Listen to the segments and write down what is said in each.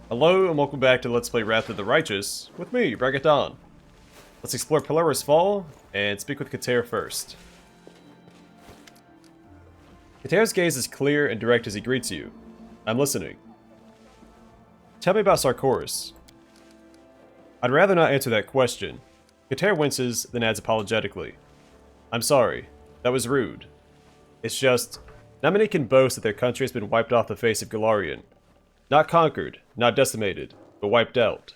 Hello and welcome back to Let's Play Wrath of the Righteous with me, Regnard. Let's explore Pulura's Fall and speak with Katair first. Katair's gaze is clear and direct as he greets you. I'm listening. Tell me about Sarkoris. I'd rather not answer that question. Katair winces, then adds apologetically. I'm sorry. That was rude. It's just, not many can boast that their country has been wiped off the face of Golarion. Not conquered, not decimated, but wiped out,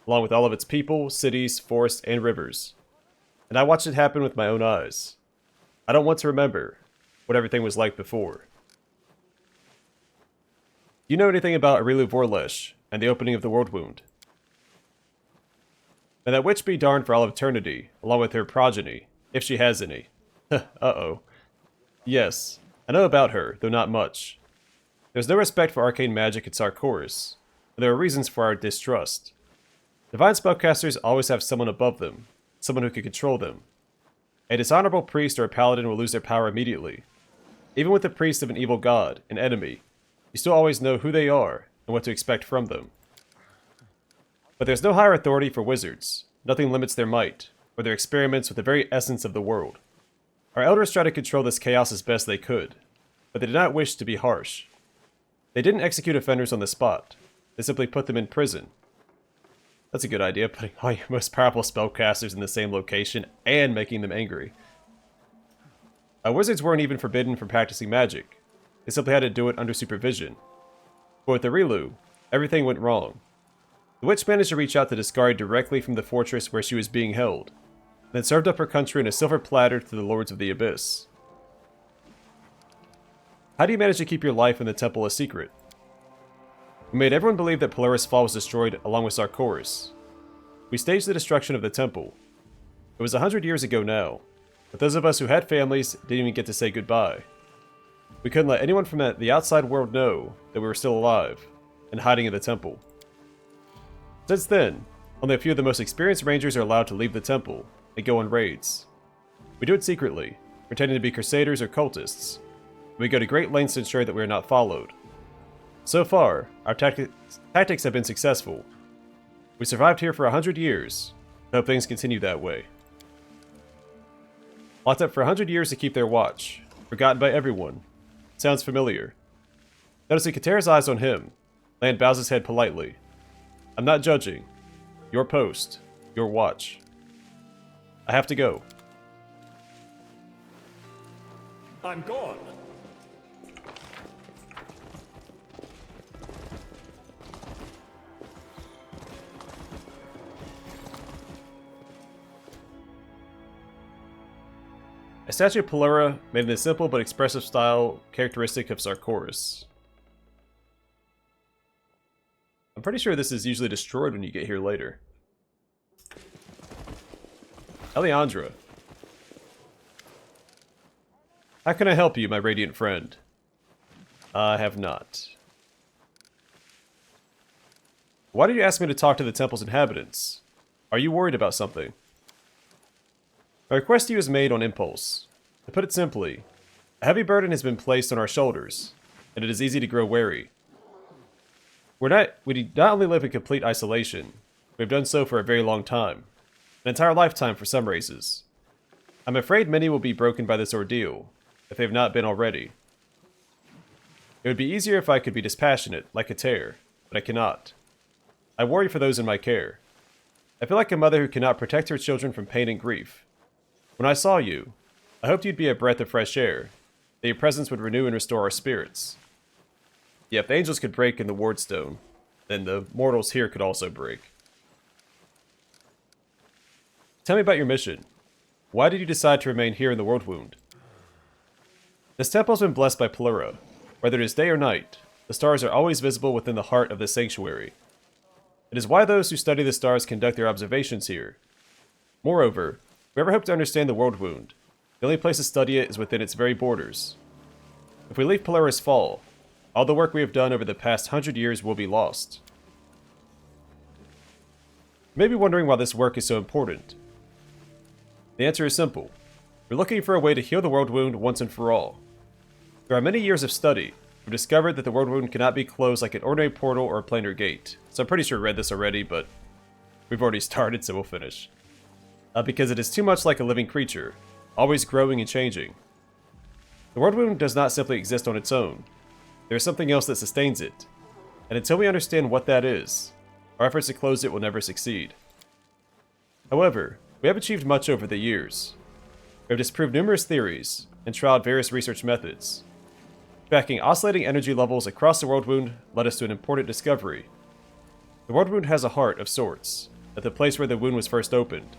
along with all of its people, cities, forests, and rivers. And I watched it happen with my own eyes. I don't want to remember what everything was like before. Do you know anything about Arilu Vorlesh and the opening of the World Wound? May that witch be darned for all of eternity, along with her progeny, if she has any. Uh-oh. Yes, I know about her, though not much. There's no respect for arcane magic at Sarkoris, and there are reasons for our distrust. Divine spellcasters always have someone above them, someone who can control them. A dishonorable priest or a paladin will lose their power immediately. Even with the priest of an evil god, an enemy, you still always know who they are and what to expect from them. But there's no higher authority for wizards. Nothing limits their might, or their experiments with the very essence of the world. Our elders tried to control this chaos as best they could, but they did not wish to be harsh. They didn't execute offenders on the spot. They simply put them in prison. That's a good idea, putting all your most powerful spellcasters in the same location and making them angry. Wizards weren't even forbidden from practicing magic. They simply had to do it under supervision. But with Arilu, everything went wrong. The witch managed to reach out to discard directly from the fortress where she was being held, then served up her country in a silver platter to the Lords of the Abyss. How do you manage to keep your life in the temple a secret? We made everyone believe that Pulura's Fall was destroyed along with Sarkoris. We staged the destruction of the temple. It was 100 years ago now, but those of us who had families didn't even get to say goodbye. We couldn't let anyone from the outside world know that we were still alive and hiding in the temple. Since then, only a few of the most experienced rangers are allowed to leave the temple and go on raids. We do it secretly, pretending to be crusaders or cultists. We go to great lengths to ensure that we are not followed. So far, our tactics have been successful. We survived here for 100 years. I hope things continue that way. Locked up for 100 years to keep their watch. Forgotten by everyone. Sounds familiar. Noticing Katair's eyes on him, Land bows his head politely. I'm not judging. Your post. Your watch. I have to go. I'm gone. A statue of Pulura made in a simple but expressive style characteristic of Sarkoris. I'm pretty sure this is usually destroyed when you get here later. Eliandra. How can I help you, my radiant friend? I have not. Why did you ask me to talk to the temple's inhabitants? Are you worried about something? My request to you is made on impulse. To put it simply, a heavy burden has been placed on our shoulders, and it is easy to grow wary. We do not only live in complete isolation, we have done so for a very long time. An entire lifetime for some races. I'm afraid many will be broken by this ordeal, if they have not been already. It would be easier if I could be dispassionate, like Katair, but I cannot. I worry for those in my care. I feel like a mother who cannot protect her children from pain and grief. When I saw you, I hoped you'd be a breath of fresh air, that your presence would renew and restore our spirits. Yeah, if the angels could break in the Wardstone, then the mortals here could also break. Tell me about your mission. Why did you decide to remain here in the World Wound? This temple has been blessed by Pulura. Whether it is day or night, the stars are always visible within the heart of this sanctuary. It is why those who study the stars conduct their observations here. Moreover, if we ever hope to understand the World Wound, the only place to study it is within its very borders. If we leave Pulura's Fall, all the work we have done over the past 100 years will be lost. You may be wondering why this work is so important. The answer is simple. We're looking for a way to heal the World Wound once and for all. There are many years of study, We've discovered that the world wound cannot be closed like an ordinary portal or a planar gate. So I'm pretty sure I read this already, but we've already started, so we'll finish. Because it is too much like a living creature, always growing and changing. The world wound does not simply exist on its own. There is something else that sustains it, and until we understand what that is, our efforts to close it will never succeed. However, we have achieved much over the years. We have disproved numerous theories and trialed various research methods. Tracking oscillating energy levels across the world wound led us to an important discovery. The world wound has a heart of sorts, at the place where the wound was first opened,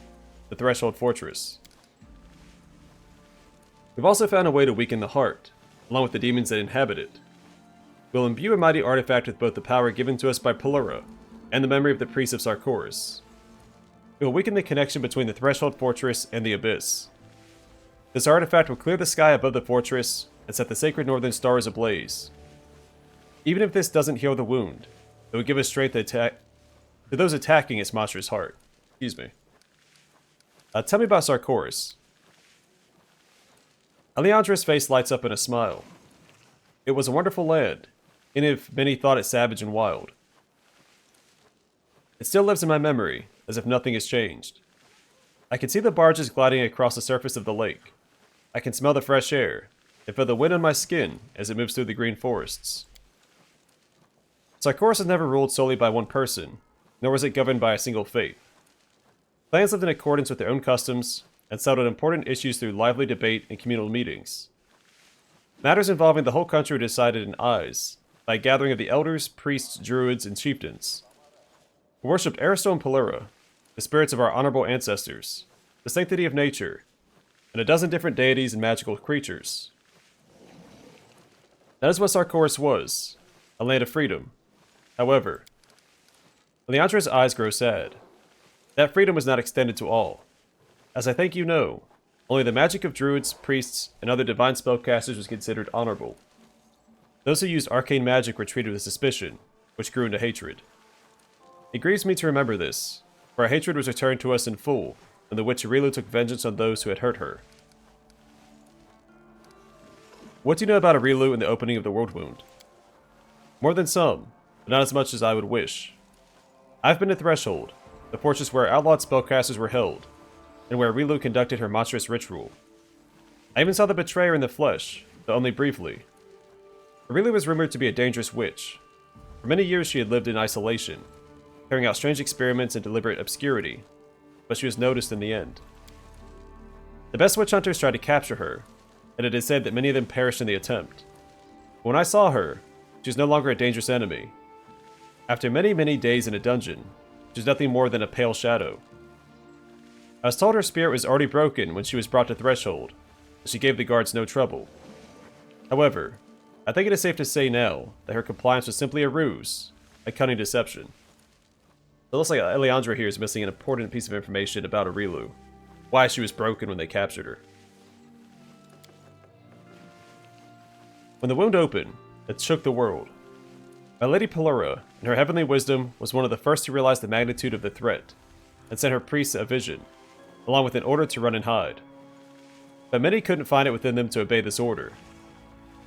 the Threshold Fortress. We've also found a way to weaken the heart, along with the demons that inhabit it. We'll imbue a mighty artifact with both the power given to us by Pulura and the memory of the priests of Sarkoris. It will weaken the connection between the Threshold Fortress and the Abyss. This artifact will clear the sky above the fortress and set the sacred northern stars ablaze. Even if this doesn't heal the wound, it will give us strength to those attacking its monstrous heart. Excuse me. Tell me about Sarkoris. Eliandra's face lights up in a smile. It was a wonderful land, even if many thought it savage and wild. It still lives in my memory, as if nothing has changed. I can see the barges gliding across the surface of the lake. I can smell the fresh air, and feel the wind on my skin as it moves through the green forests. Sarkoris has never ruled solely by one person, nor was it governed by a single faith. Clans lived in accordance with their own customs, and settled important issues through lively debate and communal meetings. Matters involving the whole country were decided in Eyes, by a gathering of the elders, priests, druids, and chieftains, who worshipped Aristo and Pulura, the spirits of our honorable ancestors, the sanctity of nature, and a dozen different deities and magical creatures. That is what Sarkoris was, a land of freedom. However, Eliandra's eyes grow sad. That freedom was not extended to all. As I think you know, only the magic of druids, priests, and other divine spellcasters was considered honorable. Those who used arcane magic were treated with suspicion, which grew into hatred. It grieves me to remember this, for our hatred was returned to us in full when the witch Taeriell took vengeance on those who had hurt her. What do you know about Taeriell and the opening of the world wound? More than some, but not as much as I would wish. I've been to Threshold, the fortress where outlawed spellcasters were held, and where Taeriell conducted her monstrous ritual. I even saw the betrayer in the flesh, though only briefly. Taeriell was rumored to be a dangerous witch. For many years she had lived in isolation, carrying out strange experiments in deliberate obscurity, but she was noticed in the end. The best witch hunters tried to capture her, and it is said that many of them perished in the attempt. But when I saw her, she was no longer a dangerous enemy. After many, many days in a dungeon, she was nothing more than a pale shadow. I was told her spirit was already broken when she was brought to Threshold, and she gave the guards no trouble. However, I think it is safe to say now that her compliance was simply a ruse, a cunning deception. It looks like Eliandra here is missing an important piece of information about Taeriell, why she was broken when they captured her. When the wound opened, it shook the world. My Lady Pulura, in her heavenly wisdom, was one of the first to realize the magnitude of the threat, and sent her priests a vision, along with an order to run and hide. But many couldn't find it within them to obey this order.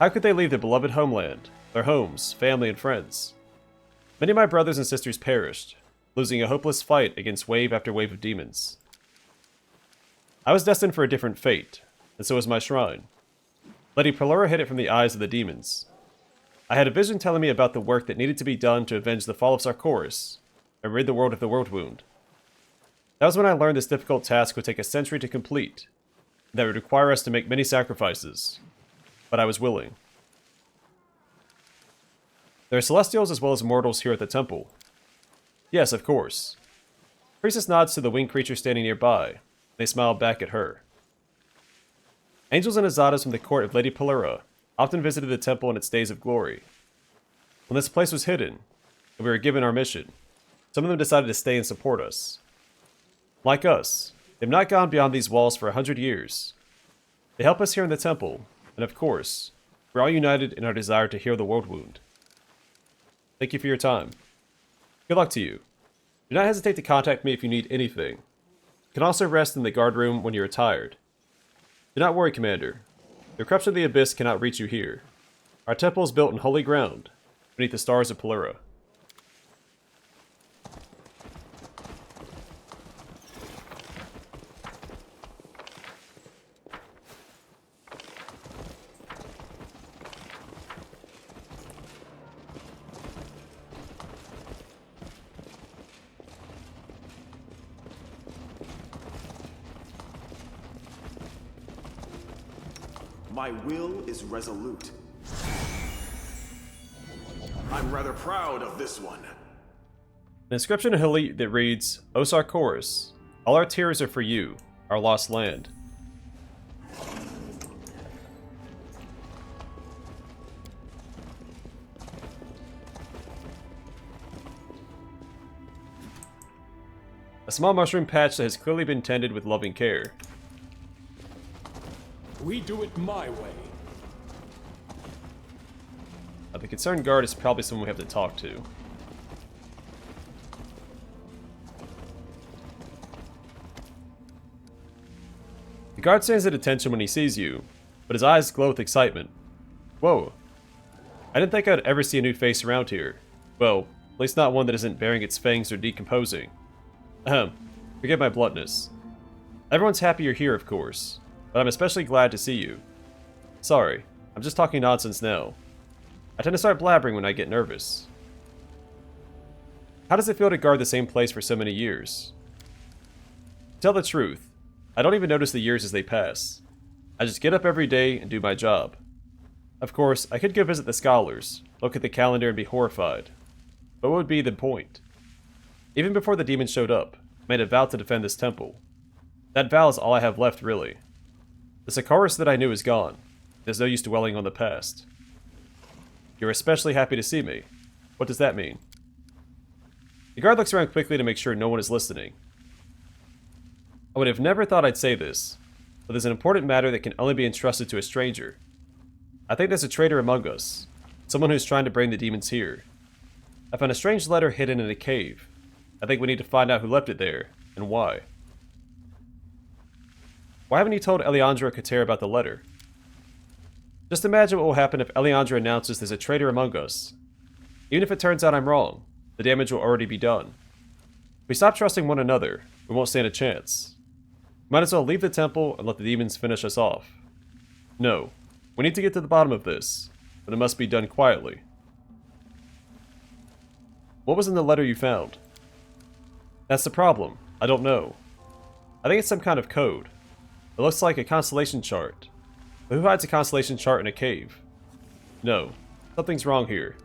How could they leave their beloved homeland, their homes, family, and friends? Many of my brothers and sisters perished, losing a hopeless fight against wave after wave of demons. I was destined for a different fate, and so was my shrine. Lady Pulura hid it from the eyes of the demons. I had a vision telling me about the work that needed to be done to avenge the fall of Sarkoris, and rid the world of the world wound. That was when I learned this difficult task would take a century to complete, and that would require us to make many sacrifices. But I was willing. There are celestials as well as mortals here at the temple. Yes, of course. Priestess nods to the winged creature standing nearby, and they smile back at her. Angels and Azadas from the court of Lady Pulura often visited the temple in its days of glory. When this place was hidden, and we were given our mission, some of them decided to stay and support us. Like us, they've not gone beyond these walls for 100 years. They help us here in the temple, and of course, we're all united in our desire to heal the world wound. Thank you for your time. Good luck to you. Do not hesitate to contact me if you need anything. You can also rest in the guard room when you are tired. Do not worry, Commander. The corruption of the Abyss cannot reach you here. Our temple is built in holy ground, beneath the stars of Pulura. My will is resolute. I'm rather proud of this one. An inscription in Hili that reads, O Sarkoris, all our tears are for you, our lost land. A small mushroom patch that has clearly been tended with loving care. We do it my way. The concerned guard is probably someone we have to talk to. The guard stands at attention when he sees you, but his eyes glow with excitement. Whoa. I didn't think I'd ever see a new face around here. Well, at least not one that isn't baring its fangs or decomposing. Ahem. Forgive my bluntness. Everyone's happy you're here, of course, but I'm especially glad to see you. Sorry, I'm just talking nonsense now. I tend to start blabbering when I get nervous. How does it feel to guard the same place for so many years? To tell the truth, I don't even notice the years as they pass. I just get up every day and do my job. Of course, I could go visit the scholars, look at the calendar and be horrified. But what would be the point? Even before the demon showed up, I made a vow to defend this temple. That vow is all I have left, really. The Sarkoris that I knew is gone. There's no use dwelling on the past. You're especially happy to see me. What does that mean? The guard looks around quickly to make sure no one is listening. I would have never thought I'd say this, but there's an important matter that can only be entrusted to a stranger. I think there's a traitor among us, someone who's trying to bring the demons here. I found a strange letter hidden in a cave. I think we need to find out who left it there, and why. Why haven't you told Eliandra Katair about the letter? Just imagine what will happen if Eliandra announces there's a traitor among us. Even if it turns out I'm wrong, the damage will already be done. If we stop trusting one another, we won't stand a chance. Might as well leave the temple and let the demons finish us off. No, we need to get to the bottom of this, but it must be done quietly. What was in the letter you found? That's the problem. I don't know. I think it's some kind of code. It looks like a constellation chart. But who hides a constellation chart in a cave? No, something's wrong here.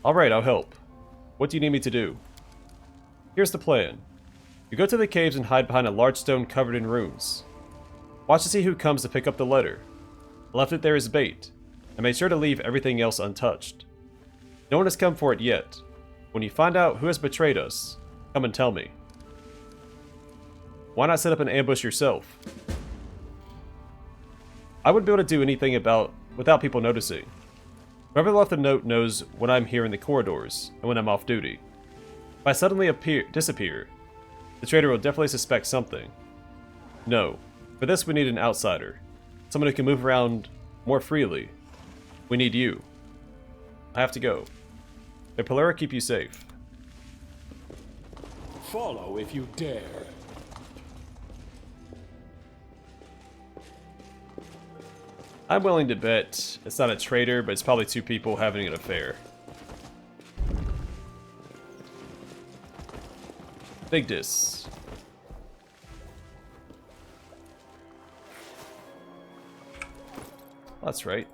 Alright, I'll help. What do you need me to do? Here's the plan. You go to the caves and hide behind a large stone covered in runes. Watch to see who comes to pick up the letter. I left it there as bait, and made sure to leave everything else untouched. No one has come for it yet. When you find out who has betrayed us, come and tell me. Why not set up an ambush yourself? I wouldn't be able to do anything without people noticing. Whoever left the note knows when I'm here in the corridors, and when I'm off duty. If I suddenly disappear, the traitor will definitely suspect something. No, for this we need an outsider. Someone who can move around more freely. We need you. I have to go. May Pulura keep you safe. Follow if you dare. I'm willing to bet it's not a traitor, but it's probably two people having an affair. Vigdis. That's right.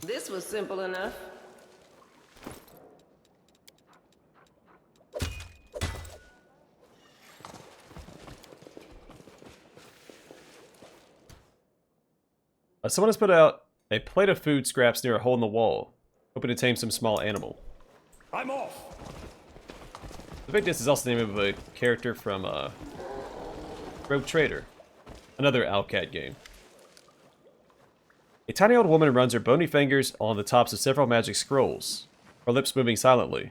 This was simple enough. Someone has put out a plate of food scraps near a hole in the wall, hoping to tame some small animal. I'm off. The Vigdis is also the name of a character from Rogue Trader, another Owlcat game. A tiny old woman runs her bony fingers on the tops of several magic scrolls, her lips moving silently.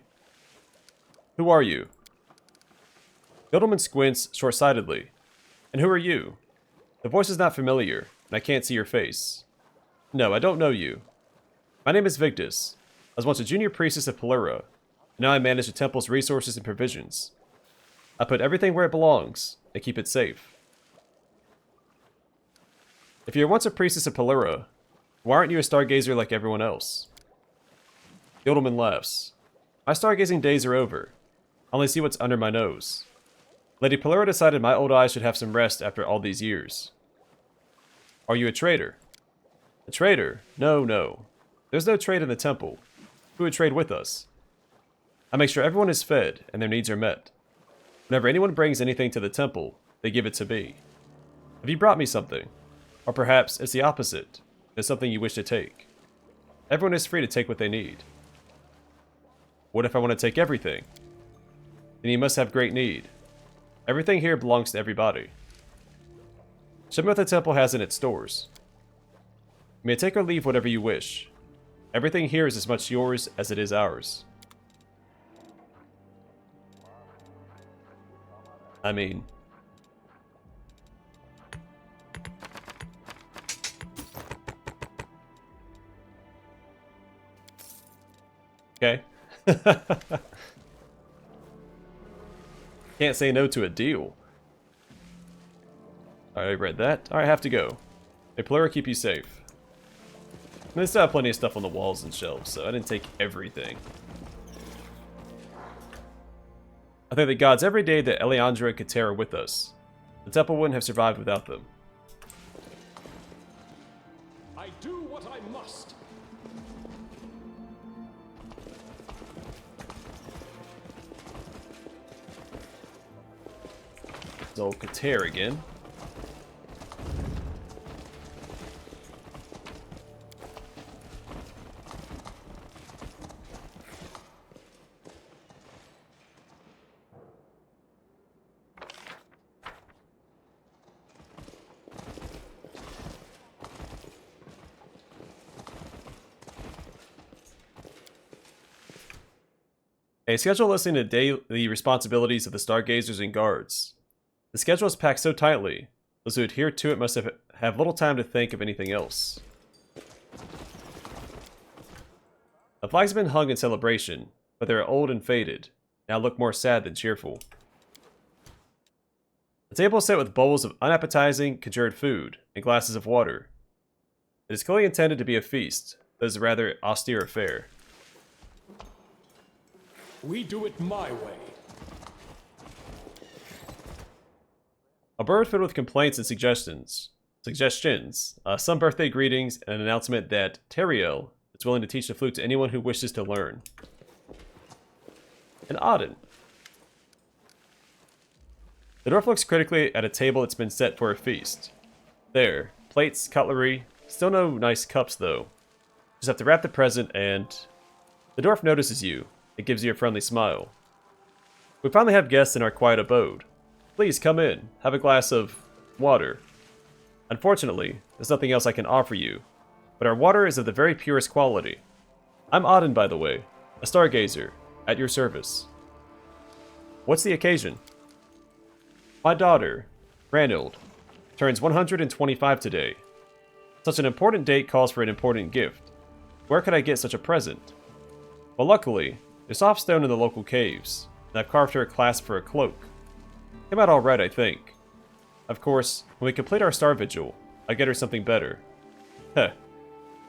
Who are you? The Edelman squints short-sightedly. And who are you? The voice is not familiar, and I can't see your face. No, I don't know you. My name is Vigdis. I was once a junior priestess of Pulura, and now I manage the temple's resources and provisions. I put everything where it belongs, and keep it safe. If you were once a priestess of Pulura, why aren't you a stargazer like everyone else? The Edelman laughs. My stargazing days are over. I only see what's under my nose. Lady Pulura decided my old eyes should have some rest after all these years. Are you a traitor? A traitor? No, no. There's no trade in the temple. Who would trade with us? I make sure everyone is fed and their needs are met. Whenever anyone brings anything to the temple, they give it to me. Have you brought me something? Or perhaps it's the opposite. It's something you wish to take. Everyone is free to take what they need. What if I want to take everything? Then you must have great need. Everything here belongs to everybody. Show me what the temple has in its stores. You may take or leave whatever you wish. Everything here is as much yours as it is ours. I mean... Okay. Can't say no to a deal. I read that. Alright, I have to go. May Pulura keep you safe. I mean, they still have plenty of stuff on the walls and shelves, so I didn't take everything. I thank the gods every day that Eliandra and Katair are with us. The temple wouldn't have survived without them. I do what I must. It's old Katair again. A schedule listing the daily responsibilities of the stargazers and guards. The schedule is packed so tightly, those who adhere to it must have little time to think of anything else. The flags have been hung in celebration, but they are old and faded, now look more sad than cheerful. The table is set with bowls of unappetizing, conjured food and glasses of water. It is clearly intended to be a feast, but is a rather austere affair. We do it my way. A bird filled with complaints and suggestions. Some birthday greetings, and an announcement that Taeriell is willing to teach the flute to anyone who wishes to learn. An Odden. The dwarf looks critically at a table that's been set for a feast. There, plates, cutlery, still no nice cups though. Just have to wrap the present and... The dwarf notices you. It gives you a friendly smile. We finally have guests in our quiet abode. Please come in, have a glass of water. Unfortunately, there's nothing else I can offer you, but our water is of the very purest quality. I'm Odden, by the way, a stargazer, at your service. What's the occasion? My daughter, Regnard, turns 125 today. Such an important date calls for an important gift. Where could I get such a present? Well, luckily, there's soft stone in the local caves, and I've carved her a clasp for a cloak. Came out alright, I think. Of course, when we complete our star vigil, I get her something better. Heh.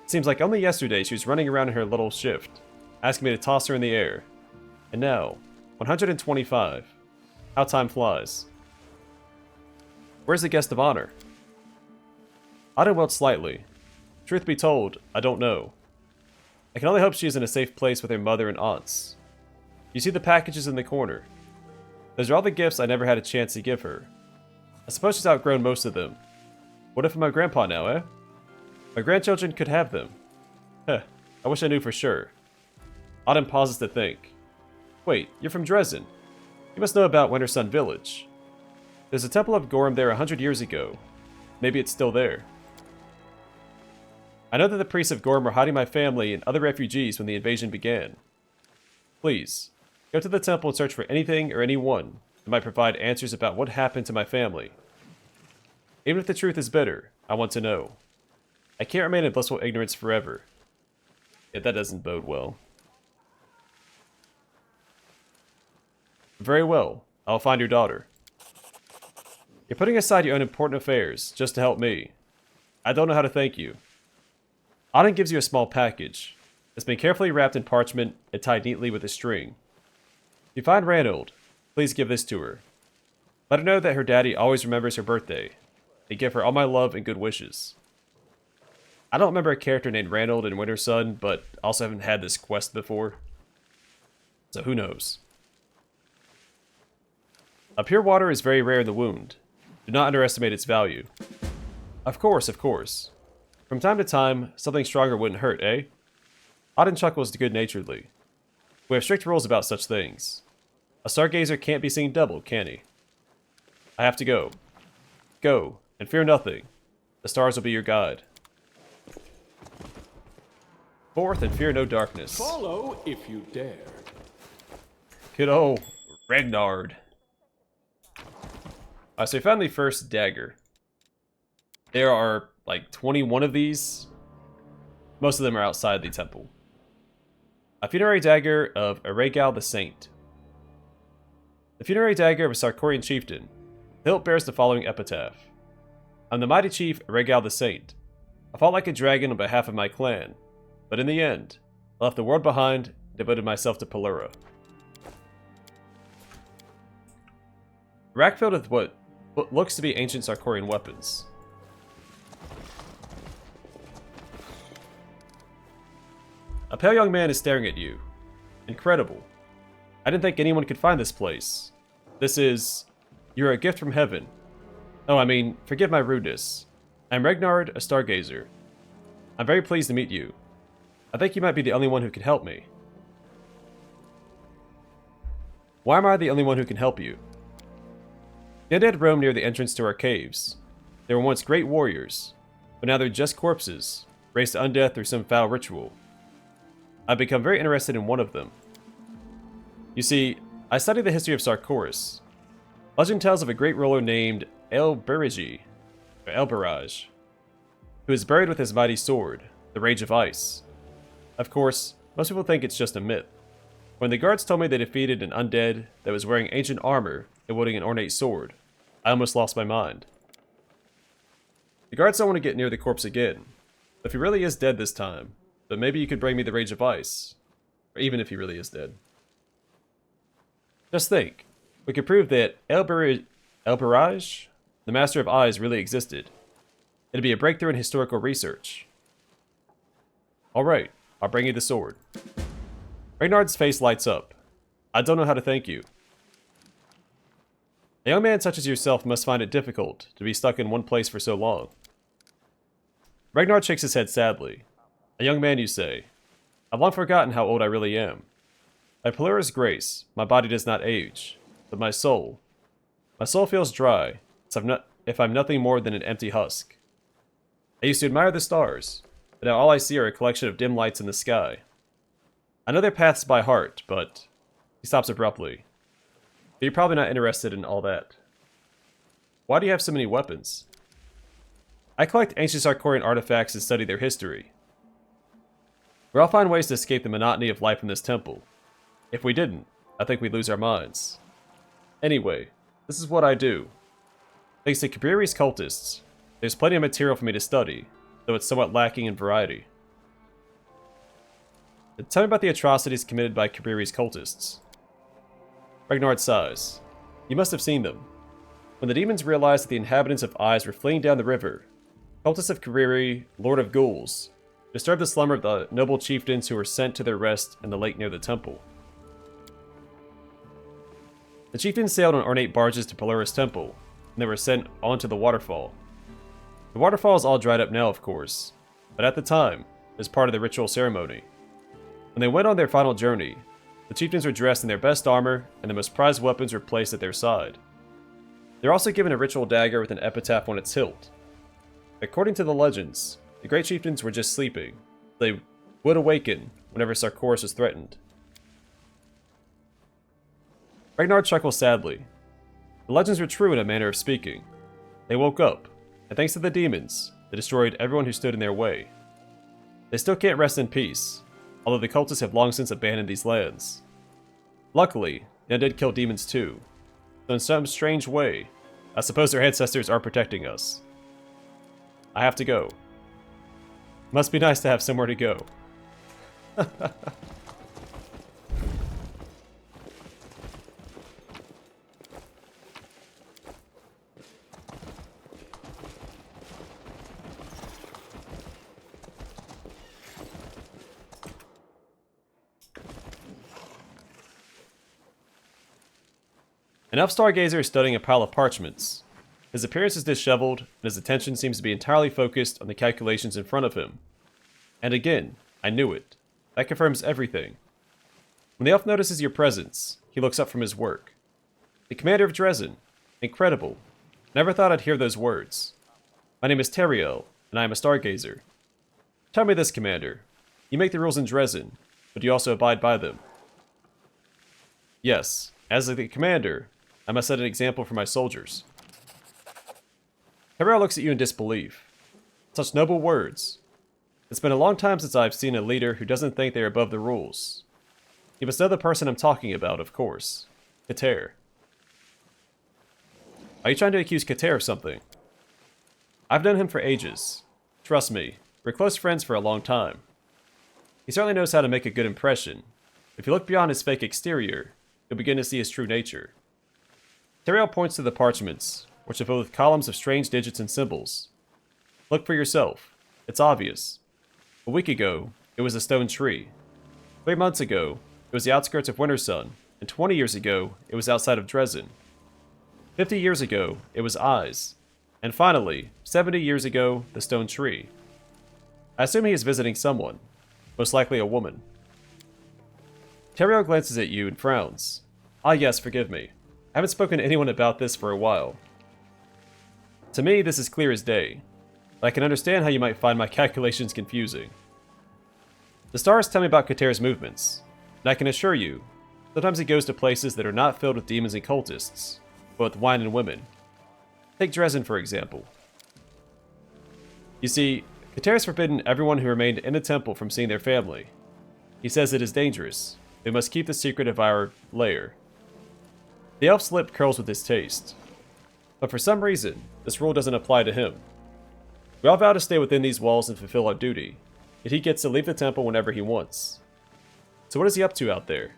Seems like only yesterday she was running around in her little shift, asking me to toss her in the air. And now, 125. How time flies. Where's the guest of honor? Odden wilt slightly. Truth be told, I don't know. I can only hope she is in a safe place with her mother and aunts. You see the packages in the corner. Those are all the gifts I never had a chance to give her. I suppose she's outgrown most of them. What if I'm a grandpa now, eh? My grandchildren could have them. Heh, I wish I knew for sure. Odden pauses to think. Wait, you're from Dresden. You must know about Wintersun Village. There's a temple of Gorm there 100 years ago. Maybe it's still there. I know that the priests of Gorm were hiding my family and other refugees when the invasion began. Please, Go to the temple and search for anything or anyone that might provide answers about what happened to my family. Even if the truth is bitter, I want to know. I can't remain in blissful ignorance forever. Yeah, that doesn't bode well. Very well. I'll find your daughter. You're putting aside your own important affairs just to help me. I don't know how to thank you. Odden gives you a small package. It's been carefully wrapped in parchment and tied neatly with a string. If you find Regnard, please give this to her. Let her know that her daddy always remembers her birthday, and give her all my love and good wishes. I don't remember a character named Regnard in Winter Sun, but also haven't had this quest before. So who knows. A pure water is very rare in the wound. Do not underestimate its value. Of course, of course. From time to time, something stronger wouldn't hurt, eh? Odden chuckles good-naturedly. We have strict rules about such things. A stargazer can't be seen double, can he? I have to go. Go, and fear nothing. The stars will be your guide. Forth and fear no darkness. Follow if you dare. Good old Regnard. Alright, so we found the first dagger. There are like 21 of these. Most of them are outside the temple. A funerary dagger of Taeriell the Saint. The funerary dagger of a Sarkorian chieftain. The hilt bears the following epitaph. I'm the mighty chief Taeriell the Saint. I fought like a dragon on behalf of my clan, but in the end, I left the world behind and devoted myself to Pulura. A rack filled with what looks to be ancient Sarkorian weapons. A pale young man is staring at you. Incredible. I didn't think anyone could find this place. You're a gift from heaven. Oh, I mean, forgive my rudeness. I'm Regnard, a stargazer. I'm very pleased to meet you. I think you might be the only one who can help me. Why am I the only one who can help you? The undead roam near the entrance to our caves. They were once great warriors, but now they're just corpses, raised to undeath through some foul ritual. I've become very interested in one of them. You see, I studied the history of Sarkoris. Legend tells of a great ruler named Elbaraj, who is buried with his mighty sword, the Rage of Ice. Of course, most people think it's just a myth. When the guards told me they defeated an undead that was wearing ancient armor and wielding an ornate sword, I almost lost my mind. The guards don't want to get near the corpse again. If he really is dead this time, but maybe you could bring me the Rage of Ice. Or even if he really is dead. Just think. We could prove that Elbaraj, the Master of Eyes, really existed. It'd be a breakthrough in historical research. Alright, I'll bring you the sword. Regnard's face lights up. I don't know how to thank you. A young man such as yourself must find it difficult to be stuck in one place for so long. Regnard shakes his head sadly. A young man, you say. I've long forgotten how old I really am. By Pulura's grace, my body does not age, but my soul feels dry, if I'm nothing more than an empty husk. I used to admire the stars, but now all I see are a collection of dim lights in the sky. I know their paths by heart, but... He stops abruptly. But you're probably not interested in all that. Why do you have so many weapons? I collect ancient Sarkorian artifacts and study their history. We'll all find ways to escape the monotony of life in this temple. If we didn't, I think we'd lose our minds. Anyway, this is what I do. Thanks to Kabiri's cultists, there's plenty of material for me to study, though it's somewhat lacking in variety. Tell me about the atrocities committed by Kabiri's cultists. Regnard sighs. You must have seen them. When the demons realized that the inhabitants of Eyes were fleeing down the river, cultists of Kabiri, Lord of Ghouls, disturbed the slumber of the noble chieftains who were sent to their rest in the lake near the temple. The chieftains sailed on ornate barges to Pulura's temple, and they were sent onto the waterfall. The waterfall is all dried up now, of course, but at the time, it was part of the ritual ceremony. When they went on their final journey, the chieftains were dressed in their best armor, and the most prized weapons were placed at their side. They were also given a ritual dagger with an epitaph on its hilt. According to the legends, the great chieftains were just sleeping. They would awaken whenever Sarkoris was threatened. Regnard chuckles sadly. The legends were true in a manner of speaking. They woke up, and thanks to the demons, they destroyed everyone who stood in their way. They still can't rest in peace, although the cultists have long since abandoned these lands. Luckily, the undead kill demons too, so in some strange way, I suppose their ancestors are protecting us. I have to go. Must be nice to have somewhere to go. An elf stargazer is studying a pile of parchments. His appearance is disheveled, and his attention seems to be entirely focused on the calculations in front of him. And again, I knew it. That confirms everything. When the elf notices your presence, he looks up from his work. The commander of Dresden. Incredible. Never thought I'd hear those words. My name is Taeriell, and I am a stargazer. Tell me this, Commander. You make the rules in Dresden, but you also abide by them. Yes, as the commander, I must set an example for my soldiers. Taeriell looks at you in disbelief. Such noble words. It's been a long time since I've seen a leader who doesn't think they're above the rules. You must know the person I'm talking about, of course. Katair. Are you trying to accuse Katair of something? I've known him for ages. Trust me, we're close friends for a long time. He certainly knows how to make a good impression. If you look beyond his fake exterior, you'll begin to see his true nature. Taeriell points to the parchments, which are filled with columns of strange digits and symbols. Look for yourself. It's obvious. A week ago, it was a stone tree. 3 months ago, it was the outskirts of Wintersun, and 20 years ago, it was outside of Dresden. 50 years ago, it was eyes. And finally, 70 years ago, the stone tree. I assume he is visiting someone, most likely a woman. Taeriell glances at you and frowns. Ah yes, forgive me. I haven't spoken to anyone about this for a while. To me, this is clear as day. But I can understand how you might find my calculations confusing. The stars tell me about Katair's movements, and I can assure you, sometimes he goes to places that are not filled with demons and cultists, but with wine and women. Take Dresden, for example. You see, Katair has forbidden everyone who remained in the temple from seeing their family. He says it is dangerous. We must keep the secret of our lair. The elf's lip curls with distaste. But for some reason, this rule doesn't apply to him. We all vow to stay within these walls and fulfill our duty, yet he gets to leave the temple whenever he wants. So what is he up to out there?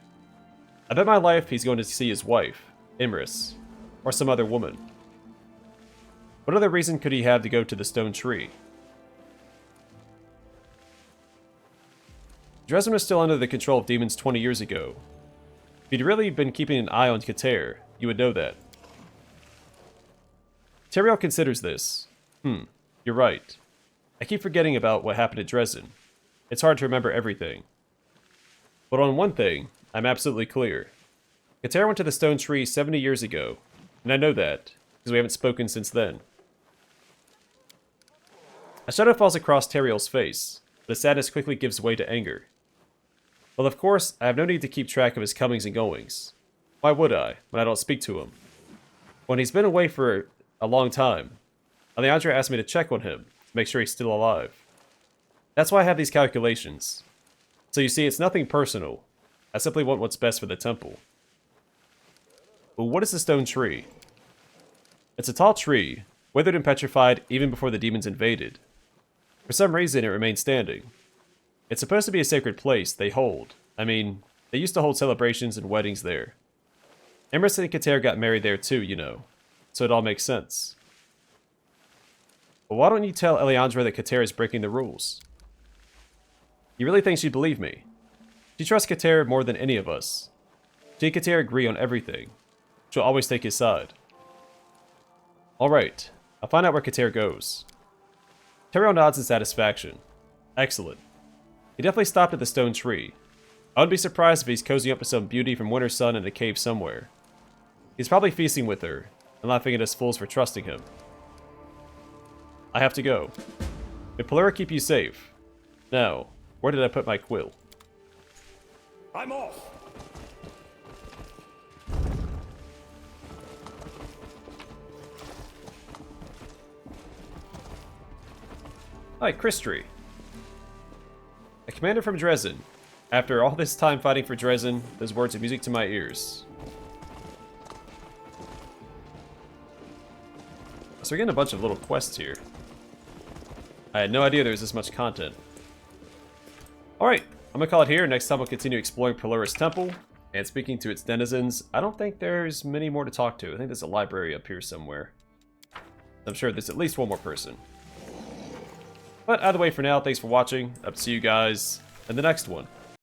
I bet my life he's going to see his wife, Imris, or some other woman. What other reason could he have to go to the stone tree? Dresden was still under the control of demons 20 years ago. If you'd really been keeping an eye on Katair, you would know that. Taeriell considers this. You're right. I keep forgetting about what happened at Dresden. It's hard to remember everything. But on one thing, I'm absolutely clear. Katair went to the stone tree 70 years ago, and I know that, because we haven't spoken since then. A shadow falls across Taeriell's face, but his sadness quickly gives way to anger. Well, of course, I have no need to keep track of his comings and goings. Why would I, when I don't speak to him? When he's been away for a long time, Eliandra asked me to check on him, to make sure he's still alive. That's why I have these calculations. So you see, it's nothing personal. I simply want what's best for the temple. But what is the stone tree? It's a tall tree, withered and petrified even before the demons invaded. For some reason, it remains standing. It's supposed to be a sacred place they hold. I mean, they used to hold celebrations and weddings there. Imris and Katair got married there too, you know. So it all makes sense. But why don't you tell Eliandra that Katair is breaking the rules? You really think she'd believe me? She trusts Katair more than any of us. She and Katair agree on everything. She'll always take his side. Alright, I'll find out where Katair goes. Taeriell nods in satisfaction. Excellent. He definitely stopped at the stone tree. I wouldn't be surprised if he's cozying up to some beauty from Wintersun in a cave somewhere. He's probably feasting with her, and laughing at us fools for trusting him. I have to go. May Pulura keep you safe. Now, where did I put my quill? I'm off. Hi, Christry. A commander from Dresden. After all this time fighting for Dresden, those words are music to my ears. So we're getting a bunch of little quests here. I had no idea there was this much content. Alright, I'm gonna call it here. Next time we'll continue exploring Pulura's temple and speaking to its denizens. I don't think there's many more to talk to. I think there's a library up here somewhere. I'm sure there's at least one more person. But either way for now, thanks for watching. Up to you guys in the next one.